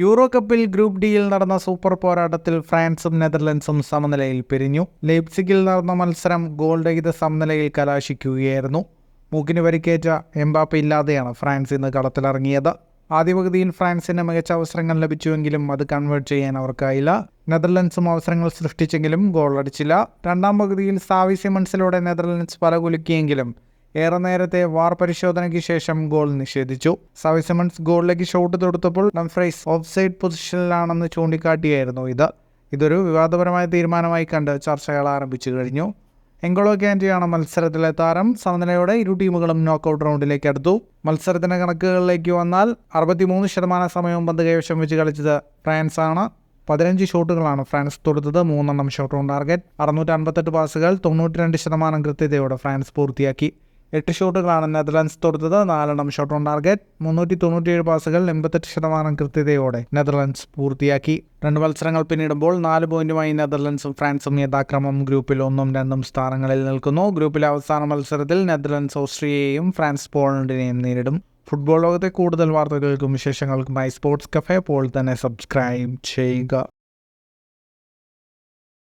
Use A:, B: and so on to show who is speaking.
A: Euro കപ്പിൽ group ഡിയിൽ നടന്ന സൂപ്പർ പോരാട്ടത്തിൽ ഫ്രാൻസും നെതർലൻഡ്സും സമനിലയിൽ പിരിഞ്ഞു. ലെയ്പ്സിഗിൽ നടന്ന മത്സരം ഗോൾ രഹിത സമനിലയിൽ കലാശിക്കുകയായിരുന്നു. മൂക്കിന് പരിക്കേറ്റ എംബാപ്പെ ഇല്ലാതെയാണ് ഫ്രാൻസ് ഇന്ന് കളത്തിലിറങ്ങിയത്. ആദ്യ പകുതിയിൽ ഫ്രാൻസിന് മികച്ച അവസരങ്ങൾ ലഭിച്ചുവെങ്കിലും അത് കൺവേർട്ട് ചെയ്യാൻ അവർക്കായില്ല. നെതർലൻഡ്സും അവസരങ്ങൾ സൃഷ്ടിച്ചെങ്കിലും ഗോൾ അടിച്ചില്ല. രണ്ടാം പകുതിയിൽ സാവി സിമൺസിലൂടെ നെതർലൻഡ്സ് പലകുലുക്കിയെങ്കിലും ഏറെ നേരത്തെ വാർ പരിശോധനയ്ക്ക് ശേഷം ഗോൾ നിഷേധിച്ചു. സാവി സിമൺസ് ഗോളിലേക്ക് ഷോട്ട് തൊടുത്തപ്പോൾ ഡംഫ്രൈസ് ഓഫ്സൈഡ് പൊസിഷനിലാണെന്ന് ചൂണ്ടിക്കാട്ടിയായിരുന്നു ഇതൊരു വിവാദപരമായ തീരുമാനമായി കണ്ട് ചർച്ചകൾ ആരംഭിച്ചു കഴിഞ്ഞു. എൻഗോളോ കാന്റെയാണ് മത്സരത്തിലെ താരം. സമനിലയോടെ ഇരു ടീമുകളും നോക്കൌട്ട് റൗണ്ടിലേക്ക് അടുത്തു. മത്സരത്തിന്റെ കണക്കുകളിലേക്ക് വന്നാൽ 63% സമയവും പന്ത് കൈവശം വെച്ച് കളിച്ചത് ഫ്രാൻസ് ആണ്. 15 ഷോട്ടുകളാണ് ഫ്രാൻസ് തൊടുത്തത്. 3 shot on target. 658 പാസുകൾ 92% കൃത്യതയോടെ ഫ്രാൻസ് പൂർത്തിയാക്കി. 8 ഷോട്ടുകളാണ് നെതർലൻഡ്സ് തൊടുത്തത്. 4 shot on target. 397 പാസുകൾ 88% കൃത്യതയോടെ നെതർലൻഡ്സ് പൂർത്തിയാക്കി. 2 മത്സരങ്ങൾ പിന്നിടുമ്പോൾ 4 പോയിന്റുമായി നെതർലൻഡ്സും ഫ്രാൻസും യഥാക്രമം ഗ്രൂപ്പിൽ 1ഉം 2ഉം സ്ഥാനങ്ങളിൽ നിൽക്കുന്നു. ഗ്രൂപ്പിലെ അവസാന മത്സരത്തിൽ നെതർലൻഡ്സ് ഓസ്ട്രിയയെയും ഫ്രാൻസ് പോളണ്ടിനെയും നേരിടും. ഫുട്ബോൾ ലോകത്തെ കൂടുതൽ വാർത്തകൾക്കും വിശേഷങ്ങൾക്കുമായി സ്പോർട്സ് കഫേ ഇപ്പോൾ തന്നെ സബ്സ്ക്രൈബ് ചെയ്യുക.